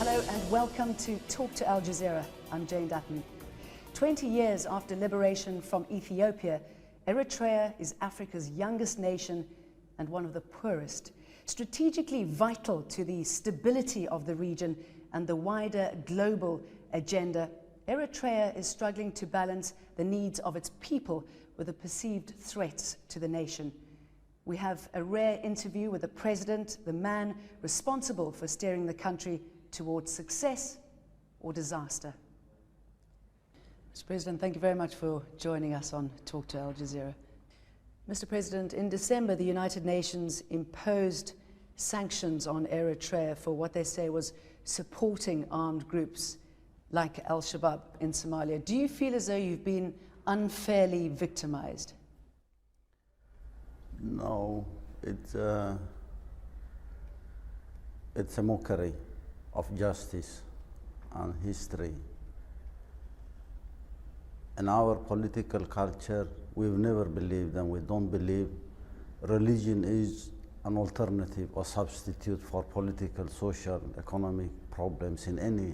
Hello and welcome to Talk to Aljazeera. I'm Jane Dutton. 20 years after liberation from Ethiopia, Eritrea is Africa's youngest nation and one of the poorest. Strategically vital to the stability of the region and the wider global agenda, Eritrea is struggling to balance the needs of its people with the perceived threats to the nation. We have a rare interview with the president, the man responsible for steering the country towards success or disaster. Mr. President, thank you very much for joining us on Talk to Aljazeera. Mr. President, in December, the United Nations imposed sanctions on Eritrea for what they say was supporting armed groups like Al-Shabaab in Somalia. Do you feel as though you've been unfairly victimized? No, it's a mockery of justice and history. In our political culture, we've never believed, and we don't believe, religion is an alternative or substitute for political, social, economic problems in any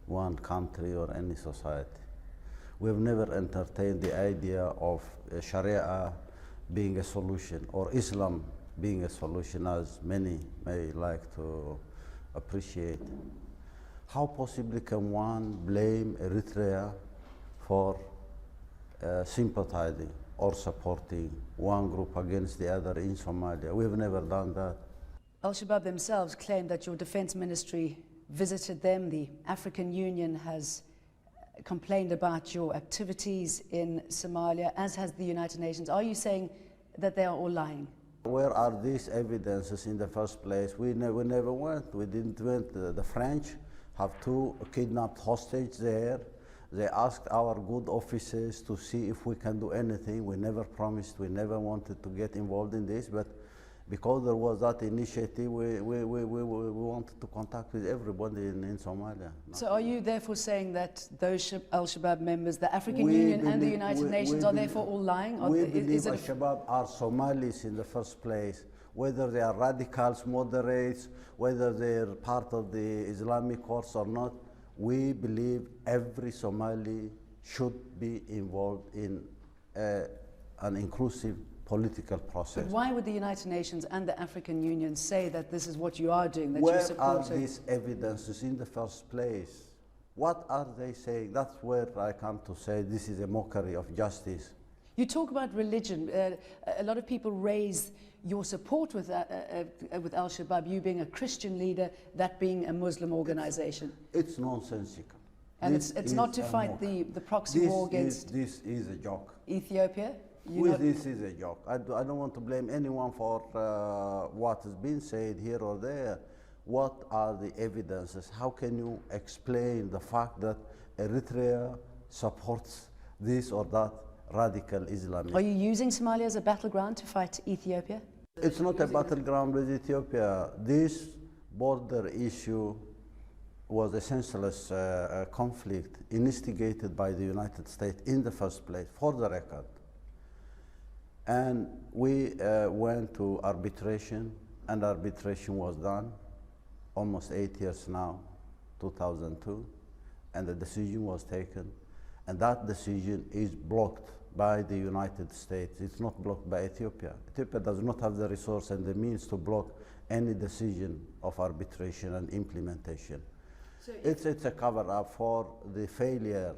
one country or any society. We've never entertained the idea of Sharia being a solution, or Islam being a solution, as many may like to appreciate. How possibly can one blame Eritrea for sympathizing or supporting one group against the other in Somalia? We've never done that. Al-Shabaab themselves claim that your defense ministry visited them. The African Union has complained about your activities in Somalia, as has the United Nations. Are you saying that they are all lying? Where are these evidences in the first place? We never went. We didn't went. The French have 2 kidnapped hostages there. They asked our good officers to see if we can do anything. We never promised, we never wanted to get involved in this, but because there was that initiative, we wanted to contact with everybody in Somalia. So are you therefore saying that those Al-Shabaab members, the African Union and the United Nations are therefore all lying? We believe Al-Shabaab are Somalis in the first place, whether they are radicals, moderates, whether they're part of the Islamic course or not. We believe every Somali should be involved in an inclusive political process. But why would the United Nations and the African Union say that this is what you are doing, that you're supporting? Where are these evidences in the first place? What are they saying? That's where I come to say this is a mockery of justice. You talk about religion. A lot of people raise your support with Al-Shabaab, you being a Christian leader, that being a Muslim organization. It's nonsensical. And it's not to fight the proxy war against this is a joke. Ethiopia? This is a joke. I don't want to blame anyone for what has been said here or there. What are the evidences? How can you explain the fact that Eritrea supports this or that radical Islamist? Are you using Somalia as a battleground to fight Ethiopia? It's not a battleground with Ethiopia. This border issue was a senseless conflict instigated by the United States in the first place, for the record. And we went to arbitration, and arbitration was done almost 8 years now, 2002, and the decision was taken. And that decision is blocked by the United States. It's not blocked by Ethiopia. Ethiopia does not have the resource and the means to block any decision of arbitration and implementation. So it's a cover-up for the failure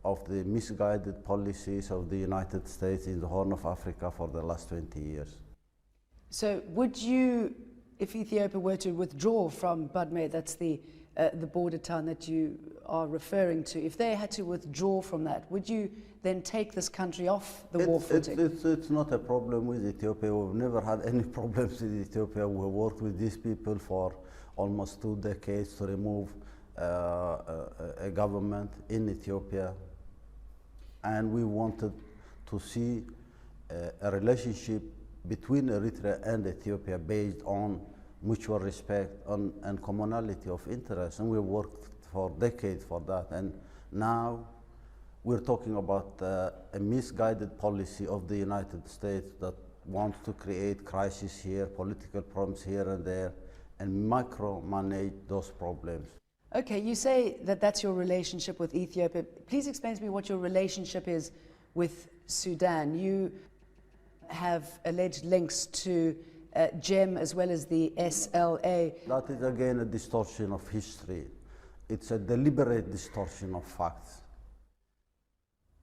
of the misguided policies of the United States in the Horn of Africa for the last 20 years. So would you, if Ethiopia were to withdraw from Badme, that's the border town that you are referring to, if they had to withdraw from that, would you then take this country off the war footing? It's not a problem with Ethiopia. We've never had any problems with Ethiopia. We worked with these people for almost 2 decades to remove a government in Ethiopia. And we wanted to see a relationship between Eritrea and Ethiopia based on mutual respect and commonality of interest. And we worked for decades for that. And now we're talking about a misguided policy of the United States that wants to create crisis here, political problems here and there, and micromanage those problems. Okay, you say that that's your relationship with Ethiopia. Please explain to me what your relationship is with Sudan. You have alleged links to GEM as well as the SLA. That is again a distortion of history. It's a deliberate distortion of facts.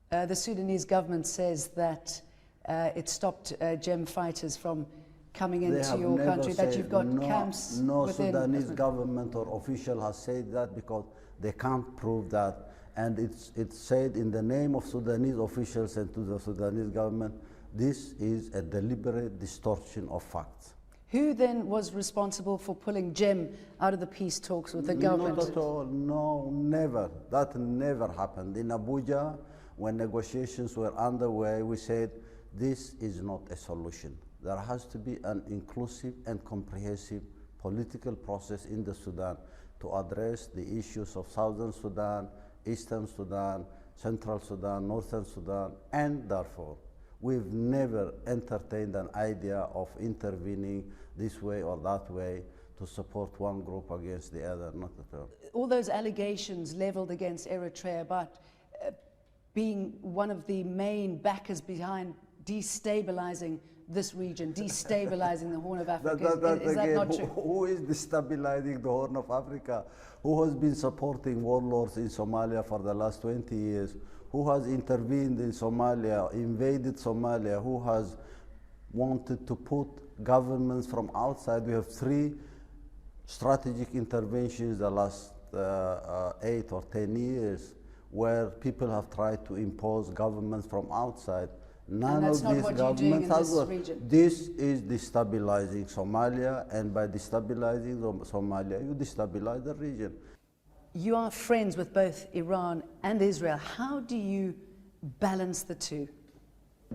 The Sudanese government says that it stopped GEM fighters from coming into your country, that you've got camps within... No Sudanese government or official has said that, because they can't prove that. And it's said in the name of Sudanese officials and to the Sudanese government, this is a deliberate distortion of facts. Who then was responsible for pulling GEM out of the peace talks with the government? Not at all, no, never. That never happened. In Abuja, when negotiations were underway, we said, this is not a solution. There has to be an inclusive and comprehensive political process in the Sudan to address the issues of Southern Sudan, Eastern Sudan, Central Sudan, Northern Sudan, and Darfur. We've never entertained an idea of intervening this way or that way to support one group against the other, not at all. All those allegations leveled against Eritrea about being one of the main backers behind destabilizing this region, destabilizing the Horn of Africa. Is that not true? Who is destabilizing the Horn of Africa? Who has been supporting warlords in Somalia for the last 20 years? Who has intervened in Somalia, invaded Somalia? Who has wanted to put governments from outside? We have 3 strategic interventions the last 8 or 10 years where people have tried to impose governments from outside. None of these governments has worked. This is destabilizing Somalia, and by destabilizing Somalia, you destabilize the region. You are friends with both Iran and Israel. How do you balance the two?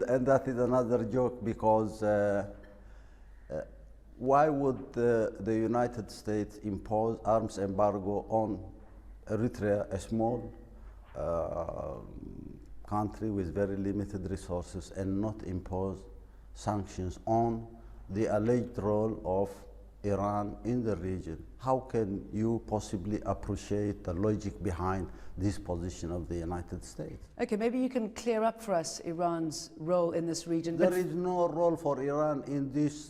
And that is another joke, because why would the United States impose arms embargo on Eritrea, a small country with very limited resources, and not impose sanctions on the alleged role of Iran in the region? How can you possibly appreciate the logic behind this position of the United States? Okay, maybe you can clear up for us Iran's role in this region. There is no role for Iran in this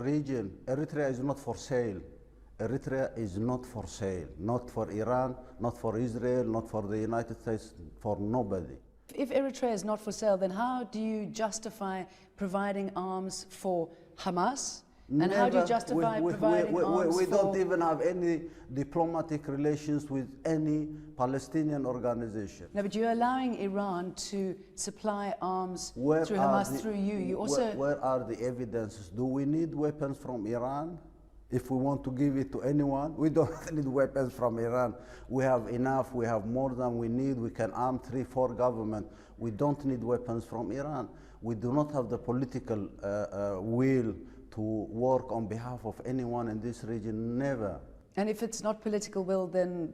region. Eritrea is not for sale. Eritrea is not for sale. Not for Iran, not for Israel, not for the United States, for nobody. If Eritrea is not for sale, then how do you justify providing arms for Hamas? And how do you justify providing arms we don't even have any diplomatic relations with any Palestinian organization. No, but you're allowing Iran to supply arms through Hamas, through you. You also... Where are the evidences? Do we need weapons from Iran? If we want to give it to anyone, we don't need weapons from Iran. We have enough, we have more than we need. We can arm 3-4 governments. We don't need weapons from Iran. We do not have the political will to work on behalf of anyone in this region, never. And if it's not political will, then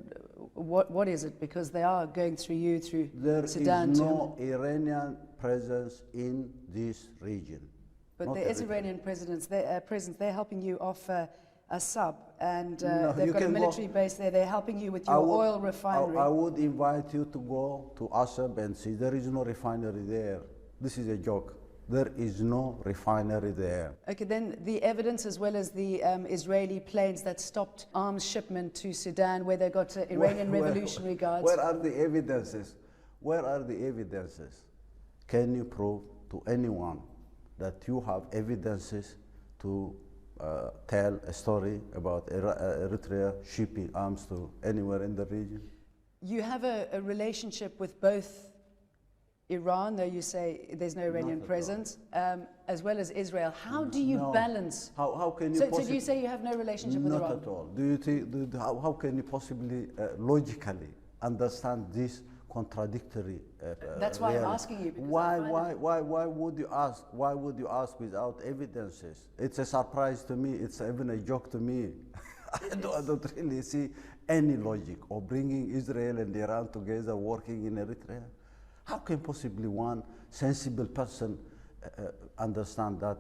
what is it? Because they are going through you, through Sudan. There is no Iranian presence in this region. But there is Iranian presence. They're helping you off a sub, and they've got a military base there. They're helping you with your oil refinery. I would invite you to go to Assab and see. There is no refinery there. This is a joke. There is no refinery there. Okay, then the evidence, as well as the Israeli planes that stopped arms shipment to Sudan, where they got Iranian Revolutionary Guards. Where are the evidences? Where are the evidences? Can you prove to anyone that you have evidences to tell a story about Eritrea shipping arms to anywhere in the region? You have a relationship with both Iran, though you say there's no Iranian presence, as well as Israel. How do you balance? How can you? So do you say you have no relationship with Iran? Not at all. Do you think? How can you possibly logically understand this contradictory? That's why I'm asking you. Why would you ask? Why would you ask without evidences? It's a surprise to me. It's even a joke to me. I don't really see any logic of bringing Israel and Iran together working in Eritrea. How can possibly one sensible person understand that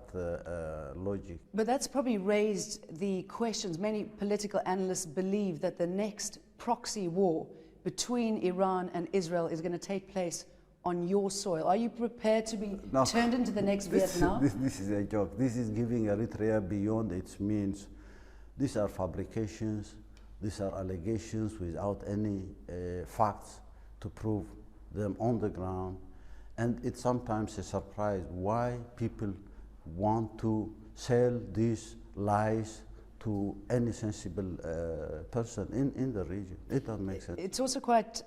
logic? But that's probably raised the questions. Many political analysts believe that the next proxy war between Iran and Israel is going to take place on your soil? Are you prepared to be turned into the next Vietnam? This is a joke. This is giving Eritrea beyond its means. These are fabrications. These are allegations without any facts to prove them on the ground. And it's sometimes a surprise why people want to sell these lies to any sensible person in the region. It doesn't make sense. It's also quite,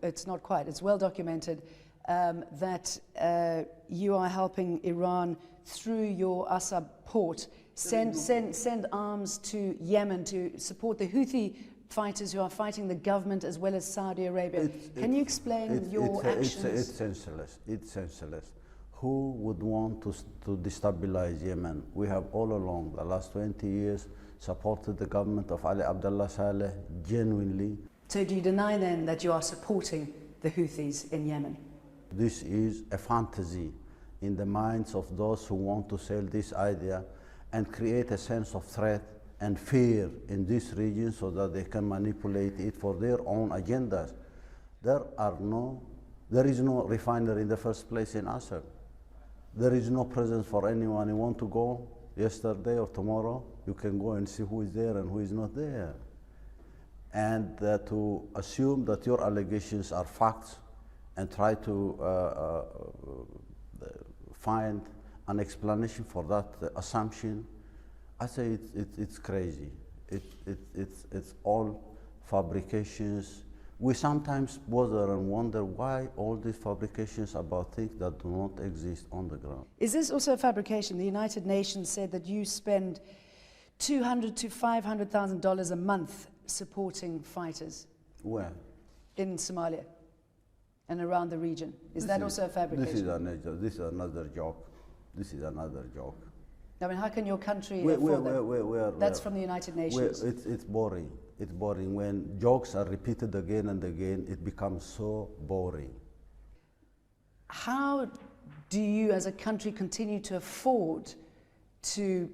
it's not quite, it's well documented that you are helping Iran through your Asab port send arms to Yemen to support the Houthi fighters who are fighting the government as well as Saudi Arabia. Can you explain your actions? It's senseless. It's senseless. Who would want to destabilize Yemen? We have all along the last 20 years supported the government of Ali Abdullah Saleh genuinely. So do you deny then that you are supporting the Houthis in Yemen? This is a fantasy in the minds of those who want to sell this idea and create a sense of threat and fear in this region so that they can manipulate it for their own agendas. There is no refinery in the first place in Asab. There is no presence for anyone. You want to go yesterday or tomorrow, you can go and see who is there and who is not there. And to assume that your allegations are facts and try to find an explanation for that assumption, I say it's crazy. It's all fabrications. We sometimes bother and wonder why all these fabrications about things that do not exist on the ground. Is this also a fabrication? The United Nations said that you spend $200,000 to $500,000 a month supporting fighters. Where? In Somalia and around the region. Is that also a fabrication? This is another joke. This is another joke. I mean, how can your country afford that? That's from the United Nations. It's boring. It's boring. When jokes are repeated again and again, it becomes so boring. How do you as a country continue to afford to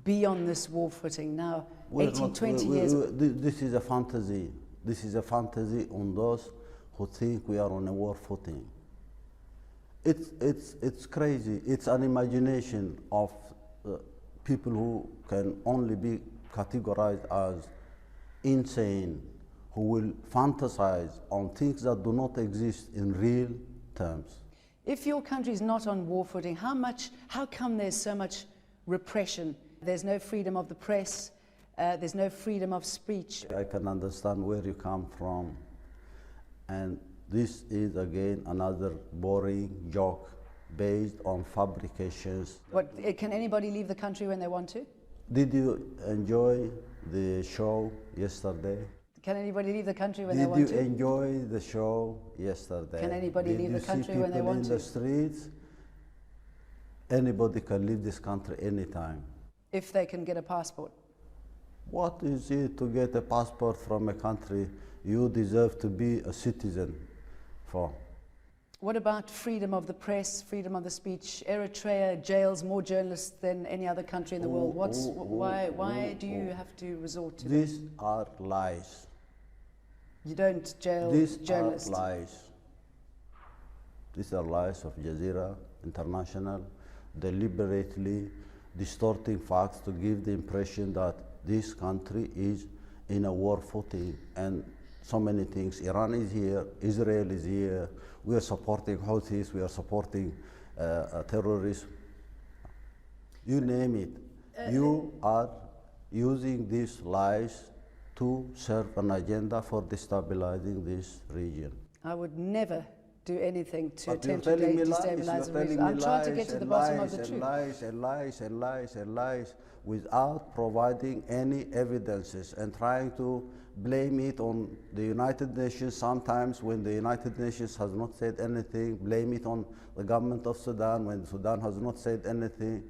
be on this war footing now, 20 years? This is a fantasy. This is a fantasy on those who think we are on a war footing. It's crazy. It's an imagination of people who can only be categorized as insane, who will fantasize on things that do not exist in real terms. If your country is not on war footing, how come there's so much repression? There's no freedom of the press, there's no freedom of speech. I can understand where you come from, and this is again another boring joke based on fabrications. What, can anybody leave the country when they want to? Did you enjoy the show yesterday? Can anybody leave the country when they want to? Did you enjoy the show yesterday? Can anybody leave the country when they want to? Did you see people in the streets? Anybody can leave this country anytime. If they can get a passport. What is it to get a passport from a country you deserve to be a citizen for? What about freedom of the press, freedom of the speech? Eritrea jails more journalists than any other country in the world. Why do you have to resort to These are lies. You don't jail journalists. These are lies. These are lies of Aljazeera International, deliberately distorting facts to give the impression that this country is in a war footing and so many things. Iran is here, Israel is here, we are supporting Houthis, we are supporting terrorists. You name it. You are using these lies to serve an agenda for destabilizing this region. I would never do anything to But attempt to destabilize the region. I'm trying to get to the bottom of the truth. Lies without providing any evidences and trying to blame it on the United Nations sometimes when the United Nations has not said anything, blame it on the government of Sudan when Sudan has not said anything.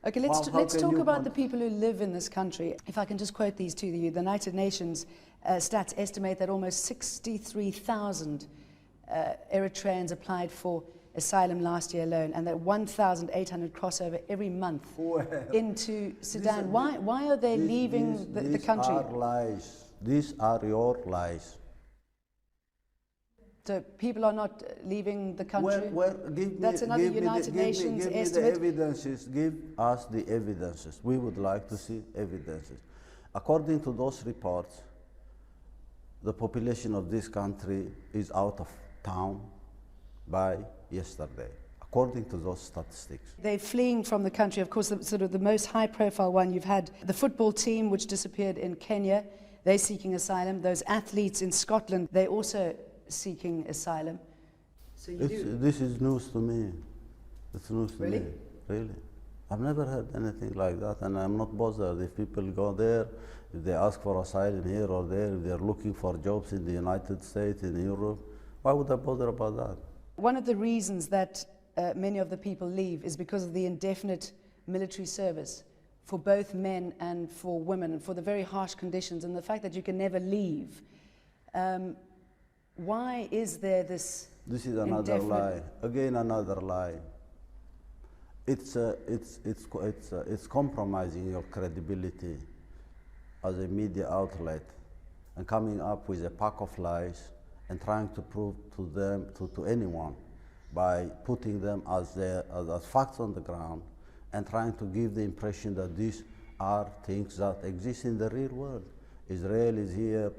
Okay, let's talk about the people who live in this country. If I can just quote these to you, the United Nations stats estimate that almost 63,000 Eritreans applied for asylum last year alone, and that 1,800 cross over every month into Sudan. Why are they leaving the country? These are lies. These are your lies. So people are not leaving the country? That's another give United Nations estimate. Give me the evidences. Give us the evidences. We would like to see evidences. According to those reports, the population of this country is out of town by yesterday, according to those statistics. They're fleeing from the country. Of course, sort of the most high-profile one, you've had the football team, which disappeared in Kenya. They're seeking asylum. Those athletes in Scotland, they're also seeking asylum. So this is news to me. It's news to Really? me. Really. I've never heard anything like that, and I'm not bothered if people go there, if they ask for asylum here or there, if they're looking for jobs in the United States, in Europe. Why would I bother about that? One of the reasons that many of the people leave is because of the indefinite military service for both men and for women, and for the very harsh conditions and the fact that you can never leave. Why is there this? This is another lie. Again, another lie. It's compromising your credibility as a media outlet and coming up with a pack of lies and trying to prove to them, to anyone, by putting them as facts on the ground and trying to give the impression that these are things that exist in the real world. Israel is here.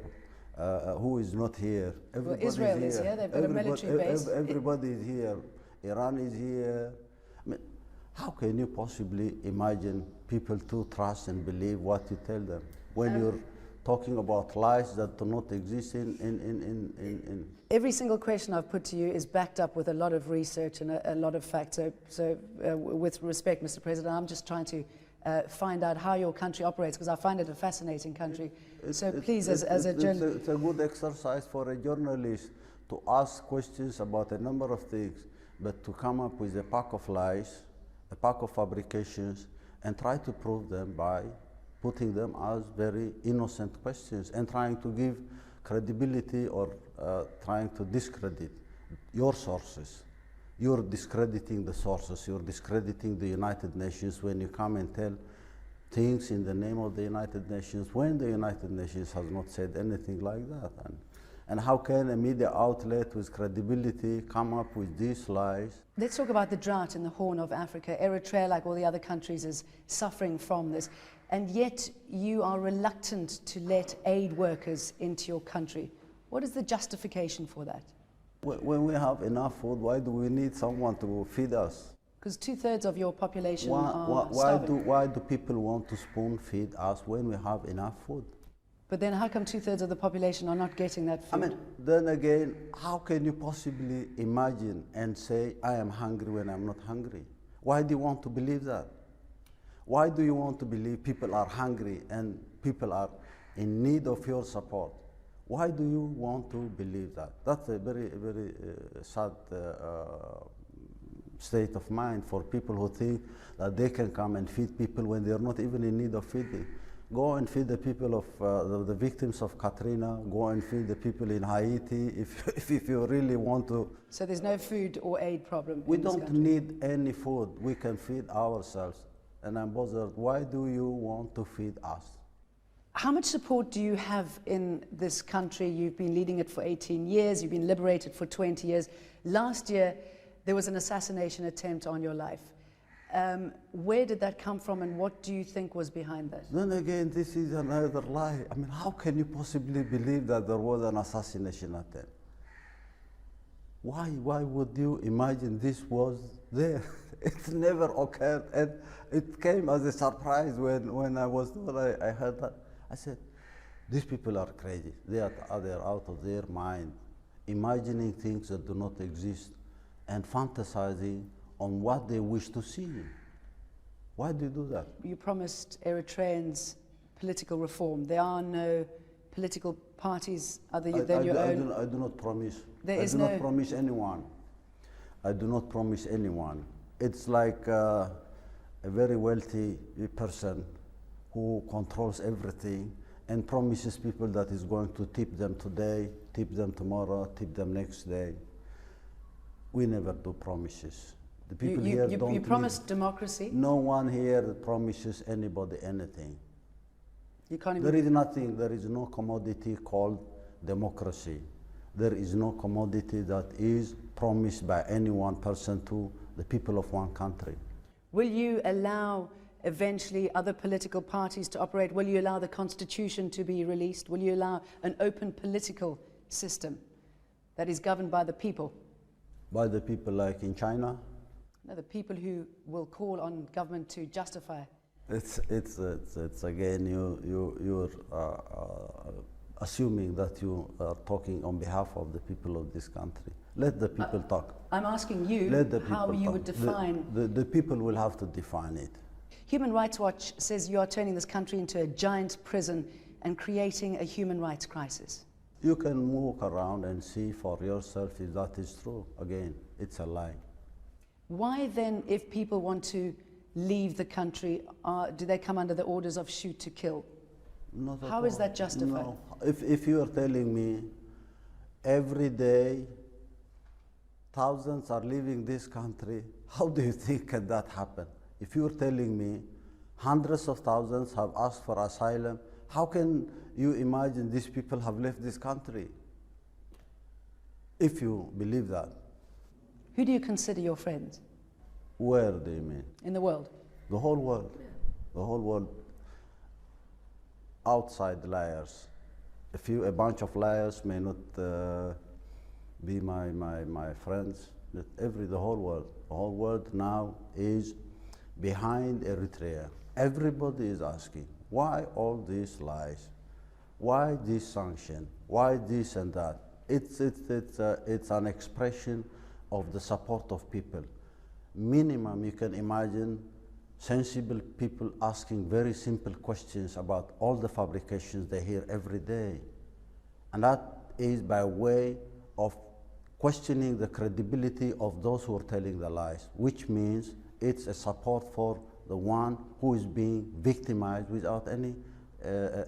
Who is not here? Well, Israel is here. They've got a military base. Everybody is here. Iran is here. I mean, how can you possibly imagine people to trust and believe what you tell them when you're talking about lies that do not exist in Every single question I've put to you is backed up with a lot of research and a lot of facts. So with respect, Mr. President, I'm just trying to find out how your country operates, because I find it a fascinating country. So please, as a journalist... It's a good exercise for a journalist to ask questions about a number of things, but to come up with a pack of lies, a pack of fabrications, and try to prove them by putting them as very innocent questions and trying to give credibility or trying to discredit your sources. You're discrediting the sources, you're discrediting the United Nations when you come and tell things in the name of the United Nations when the United Nations has not said anything like that. And how can a media outlet with credibility come up with these lies? Let's talk about the drought in the Horn of Africa. Eritrea, like all the other countries, is suffering from this. And yet you are reluctant to let aid workers into your country. What is the justification for that? When we have enough food, why do we need someone to feed us? Because 2/3 of your population are starving. Why do people want to spoon feed us when we have enough food? But then how come 2/3 of the population are not getting that food? I mean, then again, how can you possibly imagine and say, I am hungry when I'm not hungry? Why do you want to believe that? Why do you want to believe people are hungry and people are in need of your support? Why do you want to believe that? That's a very, very sad state of mind for people who think that they can come and feed people when they're not even in need of feeding. Go and feed the people of the victims of Katrina. Go and feed the people in Haiti if you really want to. So there's no food or aid problem. We don't need any food. We can feed ourselves. And I'm bothered. Why do you want to feed us? How much support do you have in this country? You've been leading it for 18 years. You've been liberated for 20 years. Last year, there was an assassination attempt on your life. Where did that come from, and what do you think was behind that? Then again, this is another lie. I mean, how can you possibly believe that there was an assassination attempt? Why would you imagine this was there? It never occurred, and it came as a surprise when I was told. I heard that. I said, these people are crazy. They are out of their mind, imagining things that do not exist and fantasizing on what they wish to see. Why do you do that? You promised Eritreans political reform. There are no political parties other than your own. I do not promise. I do not promise anyone. I do not promise anyone. It's like a very wealthy person who controls everything and promises people that is going to tip them today, tip them tomorrow, tip them next day. We never do promises. The people here don't. You promised democracy? No one here promises anybody anything. You can't even... There is nothing, there is no commodity called democracy. There is no commodity that is promised by any one person to the people of one country. Will you allow eventually other political parties to operate? Will you allow the constitution to be released? Will you allow an open political system that is governed by the people? By the people like in China? No, the people who will call on government to justify. It's again, you're assuming that you are talking on behalf of the people of this country. Let the people talk. I'm asking you how you would define... The people will have to define it. Human Rights Watch says you are turning this country into a giant prison and creating a human rights crisis. You can walk around and see for yourself if that is true. Again, it's a lie. Why then, if people want to leave the country, do they come under the orders of shoot to kill? Not at How all. is that justified? No. If you are telling me every day thousands are leaving this country, how do you think can that happen? If you are telling me hundreds of thousands have asked for asylum, how can you imagine these people have left this country? If you believe that. Who do you consider your friends? Where do you mean? In the world? The whole world. The whole world. Outside liars. A bunch of liars may not be my friends, but the whole world. The whole world now is behind Eritrea. Everybody is asking, why all these lies? Why this sanction? Why this and that? It's an expression of the support of people. Minimum, you can imagine sensible people asking very simple questions about all the fabrications they hear every day. And that is by way of questioning the credibility of those who are telling the lies, which means it's a support for the one who is being victimized without any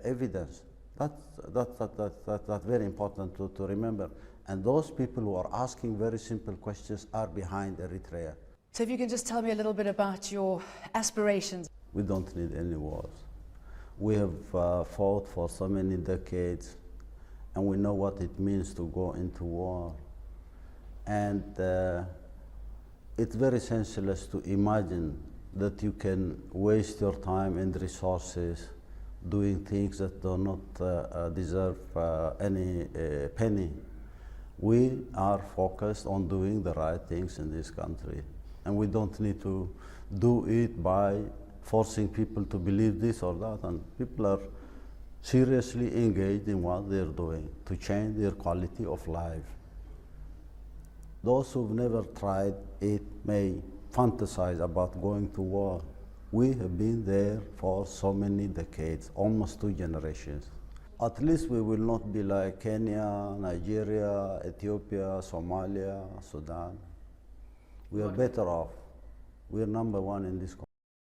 evidence. That's very important to remember. And those people who are asking very simple questions are behind Eritrea. So if you can just tell me a little bit about your aspirations. We don't need any wars. We have fought for so many decades, and we know what it means to go into war. And it's very senseless to imagine that you can waste your time and resources doing things that do not deserve any penny. We are focused on doing the right things in this country. And we don't need to do it by forcing people to believe this or that. And people are seriously engaged in what they're doing to change their quality of life. Those who've never tried it may fantasize about going to war. We have been there for so many decades, almost 2 generations. At least we will not be like Kenya, Nigeria, Ethiopia, Somalia, Sudan. We are better off. We are number one in this country.